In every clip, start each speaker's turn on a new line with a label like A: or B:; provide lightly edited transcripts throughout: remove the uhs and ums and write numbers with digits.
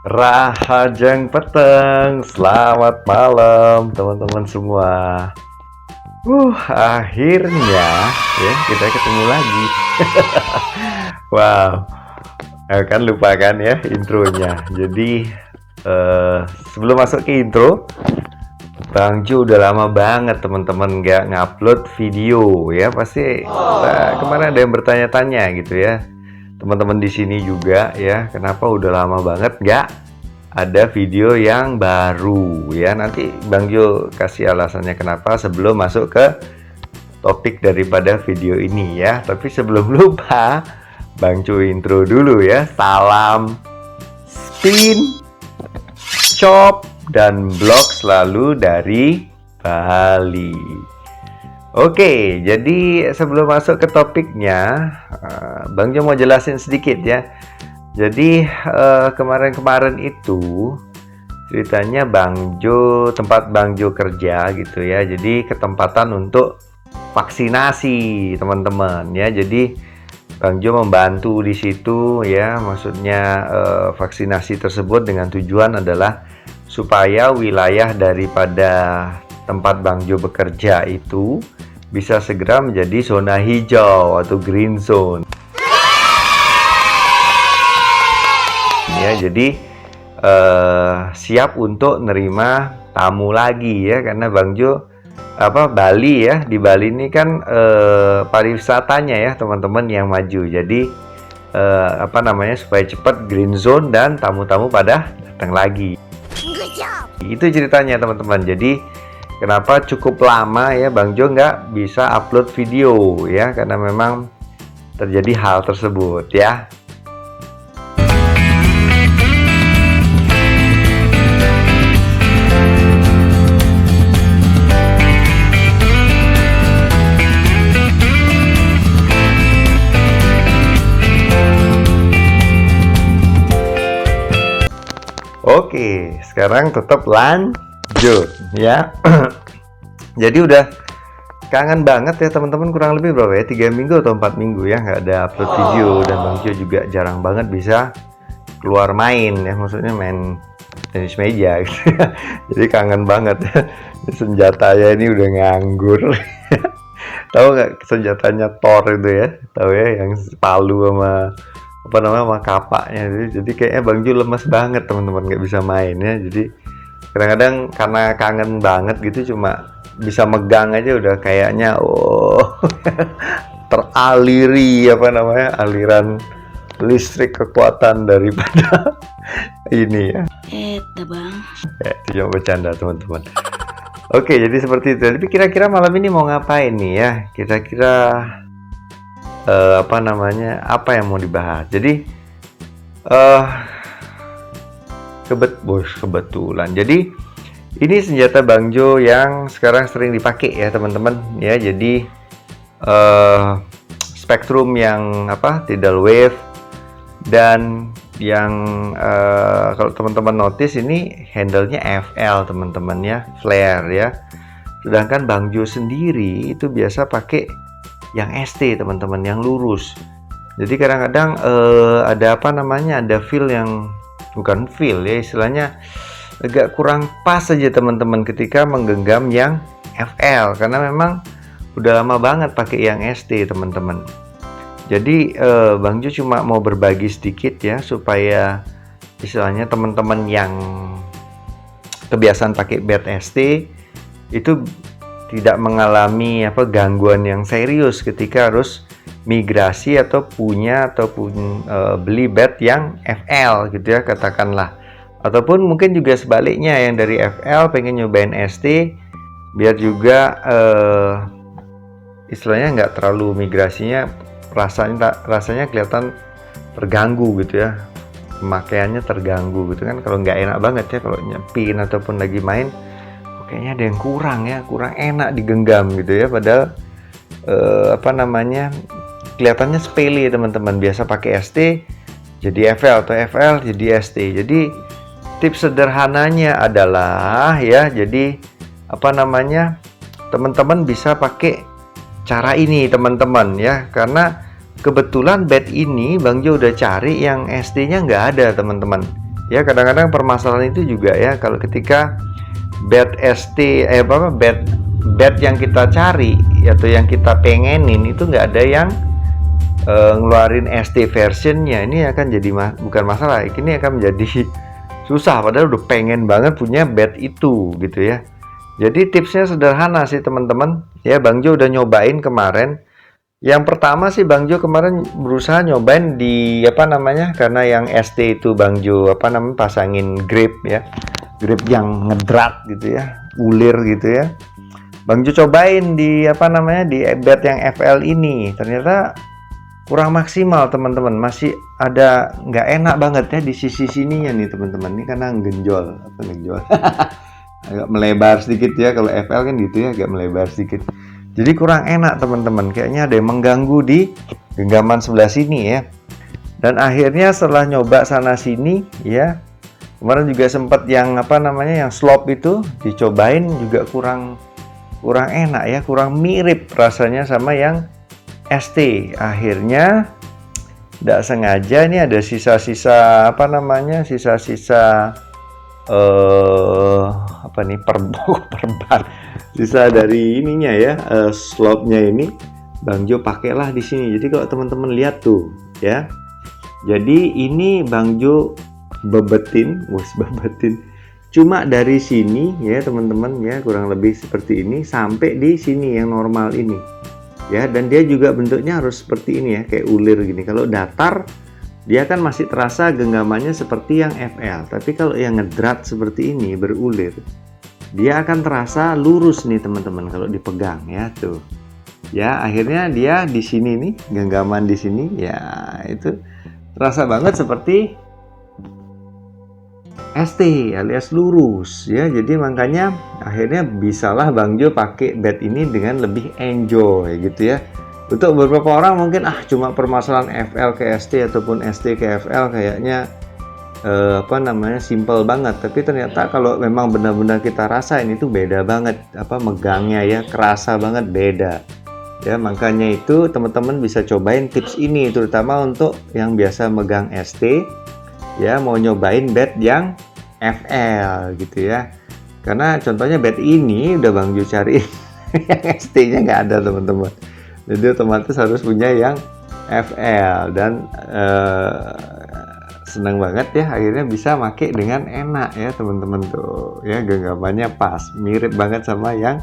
A: Rahajang peteng, selamat malam teman-teman semua. Akhirnya ya kita ketemu lagi. Wow, kan lupa kan ya intronya. Jadi sebelum masuk ke intro, Bang Jo udah lama banget teman-teman nggak ngupload video ya. Pasti kemarin ada yang bertanya-tanya gitu ya. Teman-teman di sini juga ya, kenapa udah lama banget nggak ada video yang baru ya. Nanti Bang Jo kasih alasannya kenapa sebelum masuk ke topik daripada video ini ya. Tapi sebelum lupa, Bang Jo intro dulu ya. Salam spin, chop, dan blog selalu dari Bali. Oke, jadi sebelum masuk ke topiknya, Bang Jo mau jelasin sedikit ya. Jadi kemarin-kemarin itu ceritanya tempat Bang Jo kerja gitu ya. Jadi ketempatan untuk vaksinasi teman-teman ya. Jadi Bang Jo membantu di situ ya. Maksudnya vaksinasi tersebut dengan tujuan adalah supaya wilayah daripada tempat Bang Jo bekerja itu bisa segera menjadi zona hijau atau green zone. Ya, jadi siap untuk nerima tamu lagi ya, karena Bang Jo Bali ya, di Bali ini kan pariwisatanya ya teman-teman yang maju. Jadi supaya cepat green zone dan tamu-tamu pada datang lagi. Itu ceritanya teman-teman. Jadi kenapa cukup lama ya Bang Jo nggak bisa upload video ya, karena memang terjadi hal tersebut ya. Oke, sekarang tetap lanjut ya. Jadi udah kangen banget ya teman-teman, kurang lebih berapa ya, 3 minggu atau 4 minggu ya nggak ada upload video. Dan Bang Jo juga jarang banget bisa keluar main ya, maksudnya main tenis meja gitu. Jadi kangen banget. Senjatanya ini udah nganggur. Tahu nggak senjatanya Thor itu ya, tahu ya, yang palu sama sama kapaknya. Jadi kayaknya Bang Jo lemes banget teman-teman, nggak bisa main ya. Jadi kadang-kadang karena kangen banget gitu, cuma bisa megang aja udah kayaknya teraliri aliran listrik kekuatan daripada ini ya.
B: Bang.
A: Itu cuma bercanda teman-teman. Oke, jadi seperti itu. Tapi kira-kira malam ini mau ngapain nih ya? Kira-kira apa yang mau dibahas? Jadi kebetulan jadi ini senjata Bang Jo yang sekarang sering dipakai ya teman-teman ya. Jadi spektrum yang tidal wave, dan yang kalau teman-teman notice ini handle-nya FL teman-teman ya, flare ya. Sedangkan Bang Jo sendiri itu biasa pakai yang ST teman-teman, yang lurus. Jadi kadang-kadang ada feel yang bukan feel ya, istilahnya agak kurang pas saja teman-teman ketika menggenggam yang FL, karena memang udah lama banget pakai yang ST teman-teman. Jadi Bang Jo cuma mau berbagi sedikit ya, supaya istilahnya teman-teman yang kebiasaan pakai bat ST itu tidak mengalami gangguan yang serius ketika harus migrasi ataupun beli bat yang FL gitu ya katakanlah. Ataupun mungkin juga sebaliknya, yang dari FL pengen nyobain ST biar juga istilahnya nggak terlalu migrasinya rasanya kelihatan terganggu gitu ya, pemakaiannya terganggu gitu kan. Kalau nggak enak banget ya kalau nyepin ataupun lagi main, kayaknya ada yang kurang enak digenggam gitu ya. Padahal kelihatannya sepele teman-teman, biasa pakai ST jadi FL atau FL jadi ST. Jadi tips sederhananya adalah ya, jadi teman-teman bisa pakai cara ini teman-teman ya, karena kebetulan bat ini Bang Jo udah cari yang ST-nya nggak ada teman-teman. Ya kadang-kadang permasalahan itu juga ya, kalau ketika bed bed yang kita cari atau yang kita pengenin itu nggak ada yang ngeluarin ST versionnya, ini akan jadi bukan masalah, ini akan menjadi susah padahal udah pengen banget punya bed itu gitu ya. Jadi tipsnya sederhana sih teman-teman ya. Bang Jo udah nyobain kemarin. Yang pertama sih Bang Jo kemarin berusaha nyobain di karena yang ST itu Bang Jo pasangin grip ya, grip yang ngedrat gitu ya, ulir gitu ya. Bang Jo cobain di di bed yang FL ini, ternyata kurang maksimal teman-teman, masih ada nggak enak banget ya di sisi sininya nih teman-teman. Ini karena ngenjol agak melebar sedikit ya, kalau FL kan gitu ya, agak melebar sedikit. Jadi kurang enak teman-teman, kayaknya ada yang mengganggu di genggaman sebelah sini ya. Dan akhirnya setelah nyoba sana sini ya, kemarin juga sempat yang yang slope itu dicobain juga kurang enak ya, kurang mirip rasanya sama yang ST. Akhirnya tidak sengaja ini ada sisa-sisa sisa-sisa perban sisa dari ininya ya, slope-nya ini Bang Jo pakailah di sini. Jadi kalau teman-teman lihat tuh ya, jadi ini Bang Jo bebetin cuma dari sini ya teman-teman ya, kurang lebih seperti ini sampai di sini yang normal ini ya. Dan dia juga bentuknya harus seperti ini ya, kayak ulir gini. Kalau datar dia kan masih terasa genggamannya seperti yang FL, tapi kalau yang ngedrat seperti ini berulir, dia akan terasa lurus nih teman-teman kalau dipegang ya tuh. Ya akhirnya dia di sini nih, genggaman di sini ya itu terasa banget seperti ST alias lurus ya. Jadi makanya akhirnya bisalah Bang Jo pakai bed ini dengan lebih enjoy gitu ya. Untuk beberapa orang mungkin cuma permasalahan FL ke ST ataupun ST ke FL kayaknya simple banget, tapi ternyata kalau memang benar-benar kita rasain itu beda banget, megangnya ya, kerasa banget beda ya. Makanya itu teman-teman bisa cobain tips ini terutama untuk yang biasa megang ST ya, mau nyobain bed yang FL gitu ya. Karena contohnya bed ini udah Bang Jo cari yang ST nya nggak ada teman-teman, jadi otomatis harus punya yang FL. Dan senang banget ya akhirnya bisa make dengan enak ya teman-teman tuh ya, genggamannya pas mirip banget sama yang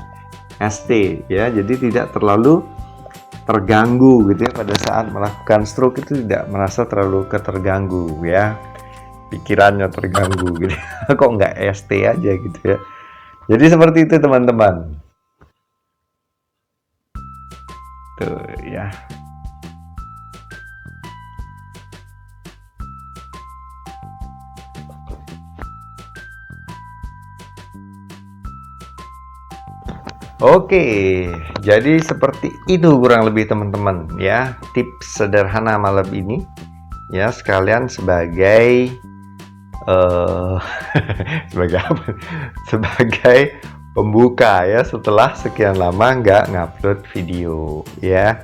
A: ST ya. Jadi tidak terlalu terganggu gitu ya, pada saat melakukan stroke itu tidak merasa terlalu terganggu ya, pikirannya terganggu gitu kok nggak ST aja gitu ya. Jadi seperti itu teman-teman tuh ya. Oke, jadi seperti itu kurang lebih teman-teman ya, tips sederhana malam ini ya, sekalian sebagai sebagai apa? Sebagai pembuka ya, setelah sekian lama nggak ngupload video ya.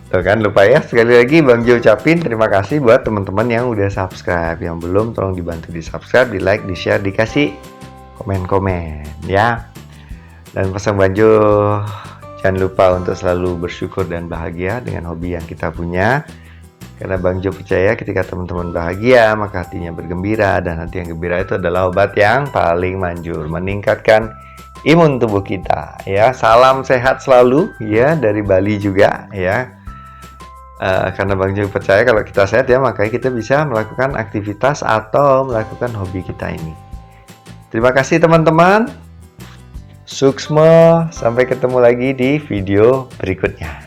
A: Tuh kan, lupa ya, sekali lagi Bang Jo ucapin terima kasih buat teman-teman yang udah subscribe. Yang belum tolong dibantu di subscribe, di like, di share, dikasih komen-komen ya. Dan pesan Bang Jo, jangan lupa untuk selalu bersyukur dan bahagia dengan hobi yang kita punya. Karena Bang Jo percaya ketika teman-teman bahagia, maka hatinya bergembira. Dan hati yang gembira itu adalah obat yang paling manjur, meningkatkan imun tubuh kita ya. Salam sehat selalu ya, dari Bali juga ya. Karena Bang Jo percaya kalau kita sehat ya, maka kita bisa melakukan aktivitas atau melakukan hobi kita ini. Terima kasih teman-teman. Suksma, sampai ketemu lagi di video berikutnya.